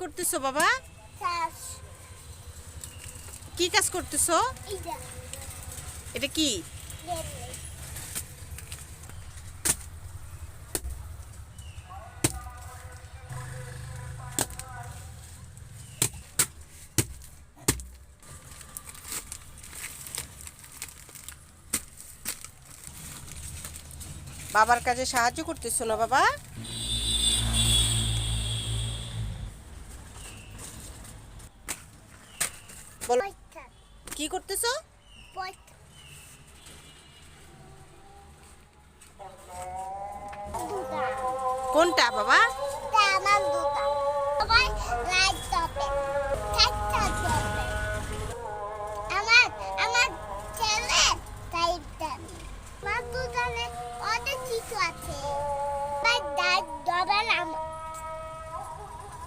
করতেছো বাবা? চাষ। কি কাজ করতেছো? এইটা এটা কি? রেলওয়ে। বাবার কাজে সাহায্য করতেছো না বাবা? বলো, পয়সা কি করতেছো? পয়সা দুটা। কোনটা বাবা? এটা আমার দুটা।